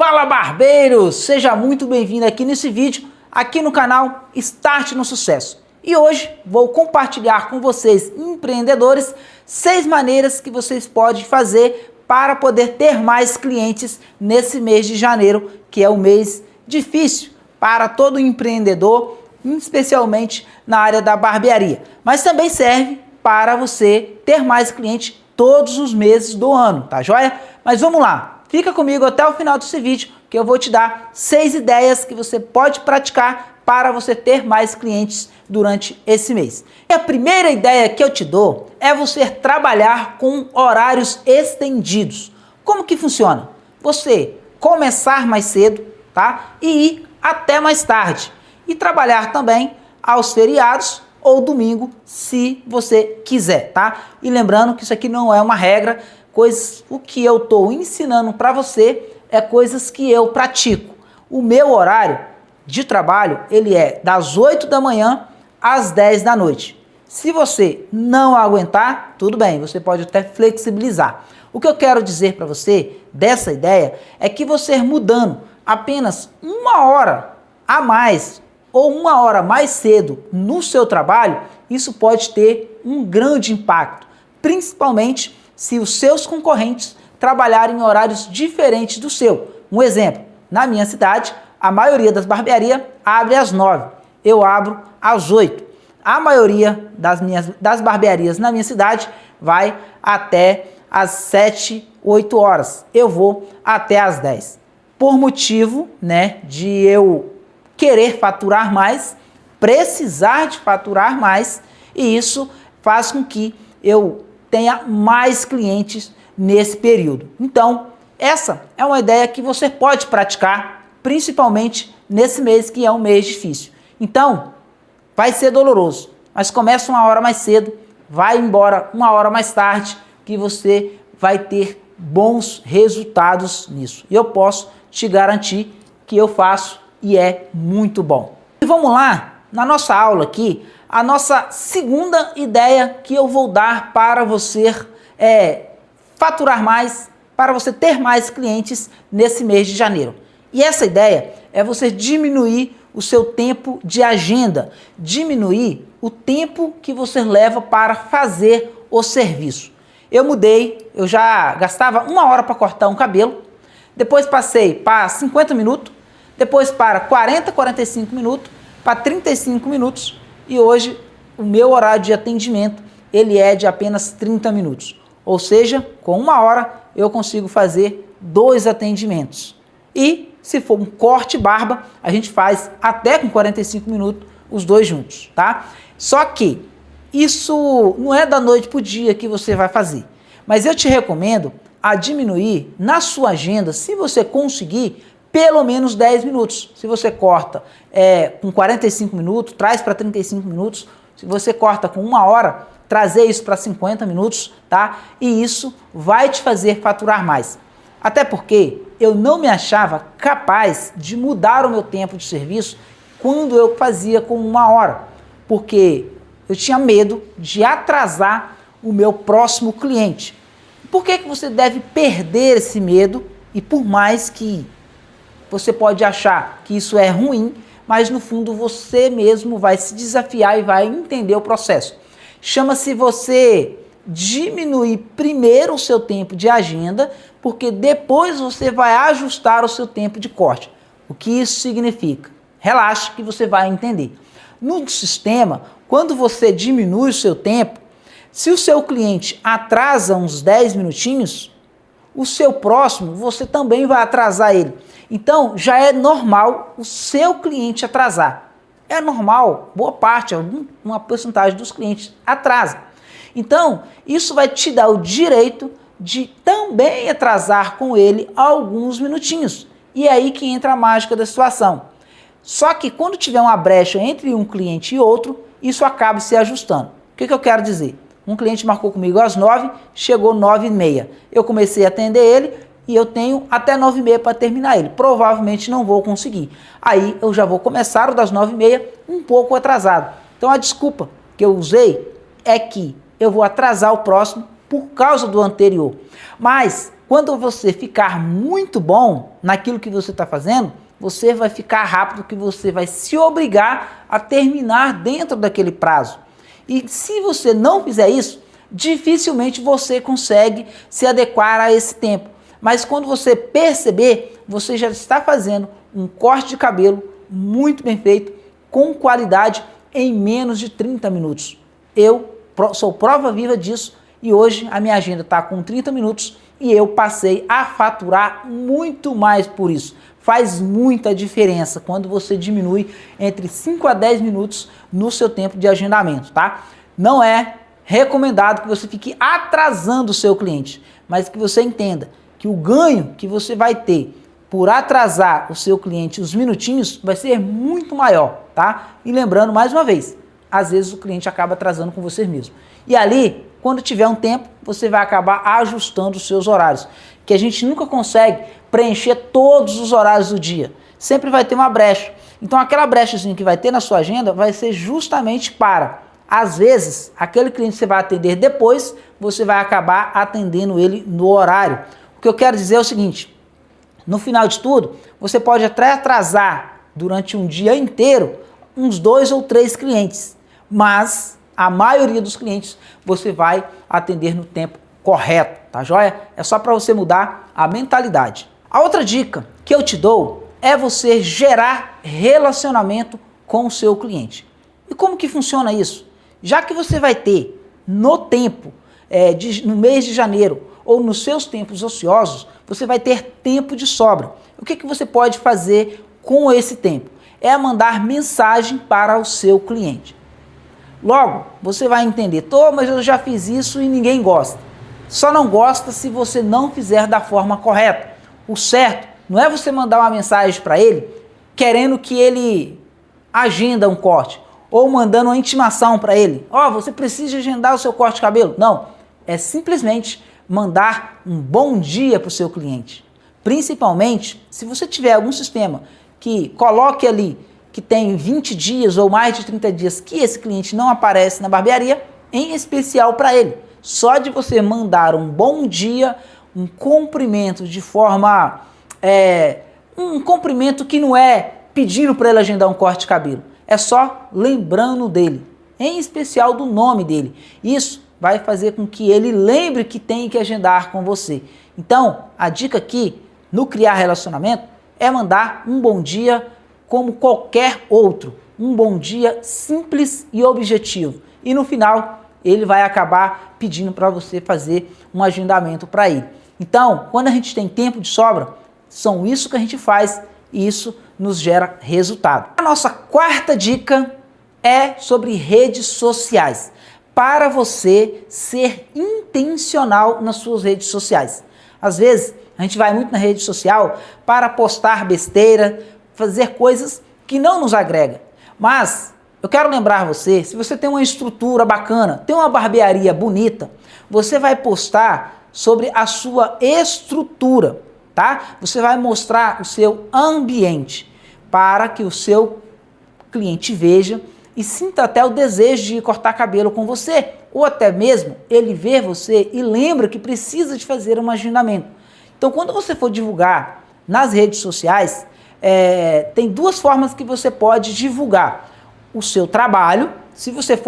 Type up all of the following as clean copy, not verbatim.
Fala barbeiro, seja muito bem-vindo aqui nesse vídeo, aqui no canal Start no Sucesso. E hoje vou compartilhar com vocês, empreendedores, 6 maneiras que vocês podem fazer para poder ter mais clientes nesse mês de janeiro, que é um mês difícil para todo empreendedor, especialmente na área da barbearia. Mas também serve para você ter mais clientes todos os meses do ano, tá joia? Mas vamos lá! Fica comigo até o final desse vídeo que eu vou te dar 6 ideias que você pode praticar para você ter mais clientes durante esse mês. E a primeira ideia que eu te dou é você trabalhar com horários estendidos. Como que funciona? Você começar mais cedo, tá? E ir até mais tarde. E trabalhar também aos feriados ou domingo, se você quiser, tá? E lembrando que isso aqui não é uma regra, o que eu estou ensinando para você é coisas que eu pratico. O meu horário de trabalho, ele é das 8 da manhã às 10 da noite. Se você não aguentar, tudo bem, você pode até flexibilizar. O que eu quero dizer para você dessa ideia é que você mudando apenas 1 hora a mais ou 1 hora mais cedo no seu trabalho, isso pode ter um grande impacto, principalmente se os seus concorrentes trabalharem em horários diferentes do seu. Um exemplo, na minha cidade, a maioria das barbearias abre às 9, eu abro às 8. A maioria das barbearias na minha cidade vai até às 7, 8 horas. Eu vou até às 10. Por motivo, de eu querer faturar mais, precisar de faturar mais, e isso faz com que eu tenha mais clientes nesse período. Então, essa é uma ideia que você pode praticar, principalmente nesse mês que é um mês difícil. Então, vai ser doloroso, mas começa 1 hora mais cedo, vai embora 1 hora mais tarde, que você vai ter bons resultados nisso. E eu posso te garantir que eu faço e é muito bom. E vamos lá, na nossa aula aqui, a nossa segunda ideia que eu vou dar para você faturar mais, para você ter mais clientes nesse mês de janeiro. E essa ideia é você diminuir o seu tempo de agenda, diminuir o tempo que você leva para fazer o serviço. Eu mudei, eu já gastava 1 hora para cortar um cabelo, depois passei para 50 minutos, depois para 40, 45 minutos, para 35 minutos, e hoje o meu horário de atendimento ele é de apenas 30 minutos. Ou seja, com 1 hora eu consigo fazer 2 atendimentos. E se for um corte barba, a gente faz até com 45 minutos os 2 juntos, tá? Só que isso não é da noite para o dia que você vai fazer. Mas eu te recomendo a diminuir na sua agenda, se você conseguir, pelo menos 10 minutos. Se você corta com 45 minutos, traz para 35 minutos. Se você corta com 1 hora, trazer isso para 50 minutos, tá? E isso vai te fazer faturar mais. Até porque eu não me achava capaz de mudar o meu tempo de serviço quando eu fazia com 1 hora. Porque eu tinha medo de atrasar o meu próximo cliente. Por que você deve perder esse medo? E por mais que você pode achar que isso é ruim, mas no fundo você mesmo vai se desafiar e vai entender o processo. Chama-se você diminuir primeiro o seu tempo de agenda, porque depois você vai ajustar o seu tempo de corte. O que isso significa? Relaxe que você vai entender. No sistema, quando você diminui o seu tempo, se o seu cliente atrasa uns 10 minutinhos, o seu próximo, você também vai atrasar ele. Então, já é normal o seu cliente atrasar. É normal, boa parte, uma porcentagem dos clientes atrasa. Então, isso vai te dar o direito de também atrasar com ele alguns minutinhos. E é aí que entra a mágica da situação. Só que quando tiver uma brecha entre um cliente e outro, isso acaba se ajustando. O que eu quero dizer? Um cliente marcou comigo às 9, chegou 9h30. Eu comecei a atender ele e eu tenho até 9h30 para terminar ele. Provavelmente não vou conseguir. Aí eu já vou começar o das 9h30 um pouco atrasado. Então a desculpa que eu usei é que eu vou atrasar o próximo por causa do anterior. Mas Quando você ficar muito bom naquilo que você está fazendo, você vai ficar rápido, que você vai se obrigar a terminar dentro daquele prazo. E se você não fizer isso, dificilmente você consegue se adequar a esse tempo. Mas quando você perceber, você já está fazendo um corte de cabelo muito bem feito, com qualidade, em menos de 30 minutos. Eu sou prova viva disso e hoje a minha agenda está com 30 minutos e eu passei a faturar muito mais por isso. Faz muita diferença quando você diminui entre 5 a 10 minutos no seu tempo de agendamento, tá? Não é recomendado que você fique atrasando o seu cliente, mas que você entenda que o ganho que você vai ter por atrasar o seu cliente os minutinhos vai ser muito maior, tá? E lembrando mais uma vez, às vezes o cliente acaba atrasando com você mesmo. E ali, quando tiver um tempo, você vai acabar ajustando os seus horários, que a gente nunca consegue preencher todos os horários do dia. Sempre vai ter uma brecha. Então aquela brechazinha que vai ter na sua agenda vai ser justamente para, às vezes, aquele cliente que você vai atender depois, você vai acabar atendendo ele no horário. O que eu quero dizer é o seguinte, no final de tudo, você pode até atrasar durante um dia inteiro uns 2 ou 3 clientes, mas a maioria dos clientes você vai atender no tempo correto, tá joia? É só para você mudar a mentalidade. A outra dica que eu te dou é você gerar relacionamento com o seu cliente. E como que funciona isso? Já que você vai ter no tempo, no mês de janeiro, ou nos seus tempos ociosos, você vai ter tempo de sobra. O que você pode fazer com esse tempo? É mandar mensagem para o seu cliente. Logo, você vai entender, mas eu já fiz isso e ninguém gosta. Só não gosta se você não fizer da forma correta. O certo não é você mandar uma mensagem para ele querendo que ele agenda um corte ou mandando uma intimação para ele. Você precisa agendar o seu corte de cabelo. Não, é simplesmente mandar um bom dia para o seu cliente. Principalmente se você tiver algum sistema que coloque ali que tem 20 dias ou mais de 30 dias que esse cliente não aparece na barbearia, em especial para ele. Só de você mandar um bom dia, um cumprimento de forma... um cumprimento que não é pedindo para ele agendar um corte de cabelo. É só lembrando dele, em especial do nome dele. Isso vai fazer com que ele lembre que tem que agendar com você. Então, a dica aqui, no criar relacionamento, é mandar um bom dia como qualquer outro. Um bom dia simples e objetivo. E no final, ele vai acabar pedindo para você fazer um agendamento para ele. Então, quando a gente tem tempo de sobra, são isso que a gente faz e isso nos gera resultado. A nossa quarta dica é sobre redes sociais. Para você ser intencional nas suas redes sociais. Às vezes, a gente vai muito na rede social para postar besteira, fazer coisas que não nos agregam. Mas eu quero lembrar você, se você tem uma estrutura bacana, tem uma barbearia bonita, você vai postar sobre a sua estrutura, tá? Você vai mostrar o seu ambiente para que o seu cliente veja e sinta até o desejo de cortar cabelo com você, ou até mesmo ele ver você e lembra que precisa de fazer um agendamento. Então, quando você for divulgar nas redes sociais, tem duas formas que você pode divulgar o seu trabalho. Se você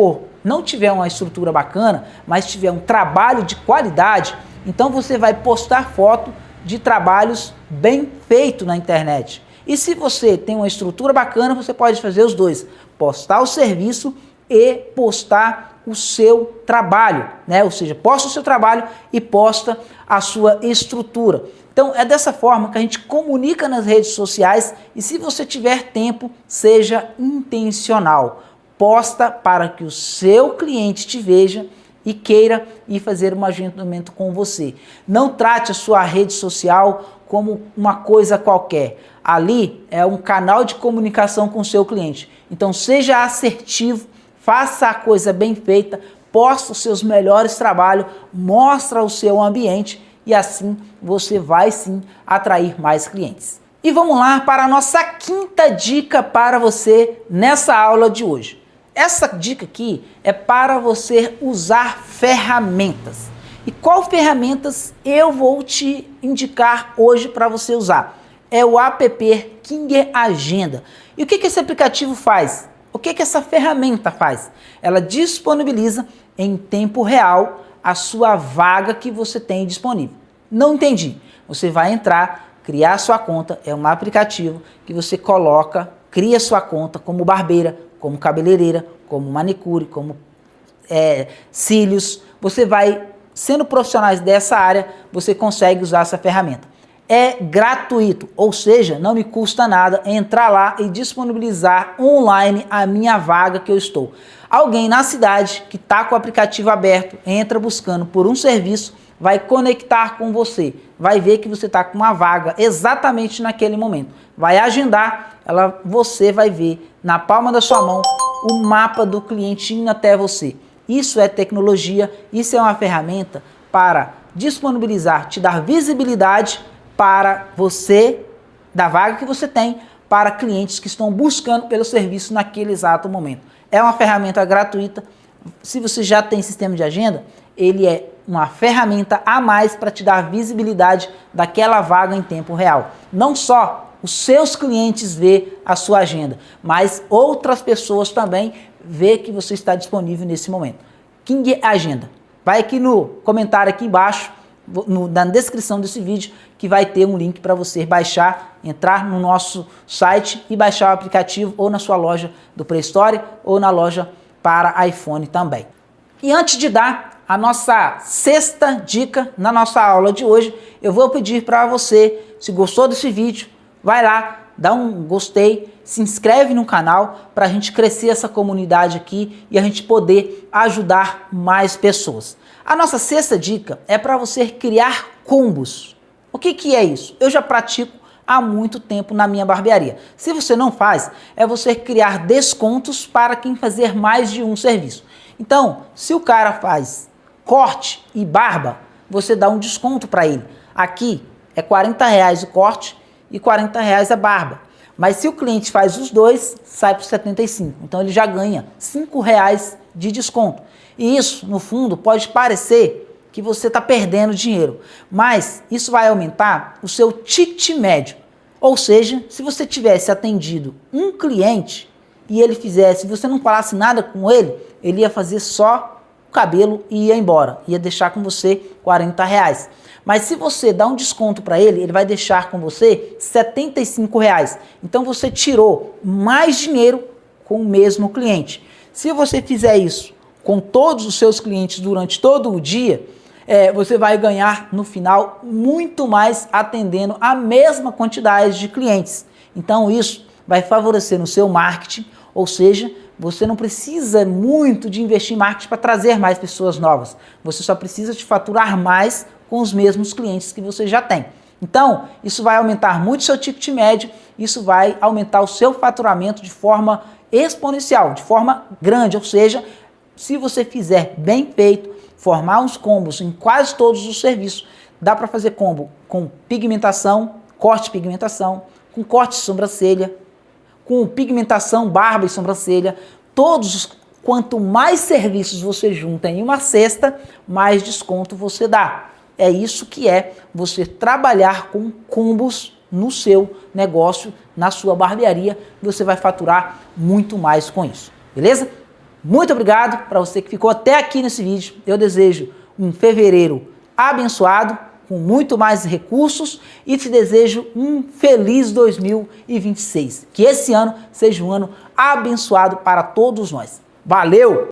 não tiver uma estrutura bacana, mas tiver um trabalho de qualidade, então você vai postar foto de trabalhos bem feitos na internet. E se você tem uma estrutura bacana, você pode fazer os dois, postar o serviço e postar o seu trabalho, né? Ou seja, posta o seu trabalho e posta a sua estrutura. Então é dessa forma que a gente comunica nas redes sociais e se você tiver tempo, seja intencional. Posta para que o seu cliente te veja e queira ir fazer um agendamento com você. Não trate a sua rede social como uma coisa qualquer. Ali é um canal de comunicação com o seu cliente. Então seja assertivo, faça a coisa bem feita, posta os seus melhores trabalhos, mostra o seu ambiente e assim você vai sim atrair mais clientes. E vamos lá para a nossa quinta dica para você nessa aula de hoje. Essa dica aqui é para você usar ferramentas. E qual ferramentas eu vou te indicar hoje para você usar? É o app King Agenda. E o que esse aplicativo faz? O que essa ferramenta faz? Ela disponibiliza em tempo real a sua vaga que você tem disponível. Não entendi. Você vai entrar, criar sua conta, é um aplicativo que você coloca, cria sua conta como barbeira, como cabeleireira, como manicure, como cílios. Você vai, sendo profissionais dessa área, você consegue usar essa ferramenta. É gratuito, ou seja, não me custa nada entrar lá e disponibilizar online a minha vaga que eu estou. Alguém na cidade que está com o aplicativo aberto, entra buscando por um serviço, vai conectar com você, vai ver que você está com uma vaga exatamente naquele momento. Vai agendar, você vai ver na palma da sua mão o mapa do cliente indo até você. Isso é tecnologia, isso é uma ferramenta para disponibilizar, te dar visibilidade para você, da vaga que você tem, para clientes que estão buscando pelo serviço naquele exato momento. É uma ferramenta gratuita. Se você já tem sistema de agenda, ele é uma ferramenta a mais para te dar visibilidade daquela vaga em tempo real. Não só os seus clientes vê a sua agenda, mas outras pessoas também vê que você está disponível nesse momento. King Agenda. Vai aqui no comentário aqui embaixo, na descrição desse vídeo, que vai ter um link para você baixar, entrar no nosso site e baixar o aplicativo ou na sua loja do Play Store ou na loja para iPhone também. E antes de dar a nossa sexta dica na nossa aula de hoje, eu vou pedir para você, se gostou desse vídeo, vai lá, dá um gostei, se inscreve no canal para a gente crescer essa comunidade aqui e a gente poder ajudar mais pessoas. A nossa sexta dica é para você criar combos. O que é isso? Eu já pratico há muito tempo na minha barbearia. Se você não faz, é você criar descontos para quem fazer mais de um serviço. Então, se o cara faz corte e barba, você dá um desconto para ele. Aqui é R$40 o corte e R$40 a barba. Mas se o cliente faz os dois, sai por 75. Então ele já ganha R$5 de desconto. E isso, no fundo, pode parecer que você está perdendo dinheiro, mas isso vai aumentar o seu ticket médio. Ou seja, se você tivesse atendido um cliente e ele fizesse, se você não falasse nada com ele, ele ia fazer só o cabelo e ia embora, ia deixar com você R$40. Mas se você dá um desconto para ele, ele vai deixar com você R$75. Então você tirou mais dinheiro com o mesmo cliente. Se você fizer isso com todos os seus clientes durante todo o dia, você vai ganhar no final muito mais atendendo a mesma quantidade de clientes. Então isso vai favorecer no seu marketing, ou seja, você não precisa muito de investir em marketing para trazer mais pessoas novas. Você só precisa de faturar mais com os mesmos clientes que você já tem. Então, isso vai aumentar muito o seu ticket médio, isso vai aumentar o seu faturamento de forma exponencial, de forma grande, ou seja, se você fizer bem feito, formar uns combos em quase todos os serviços, dá para fazer combo com pigmentação, corte de pigmentação, com corte de sobrancelha, com pigmentação, barba e sobrancelha, quanto mais serviços você junta em uma cesta, mais desconto você dá. É isso que é você trabalhar com combos no seu negócio, na sua barbearia, você vai faturar muito mais com isso, beleza? Muito obrigado para você que ficou até aqui nesse vídeo. Eu desejo um fevereiro abençoado, com muito mais recursos e te desejo um feliz 2026. Que esse ano seja um ano abençoado para todos nós. Valeu!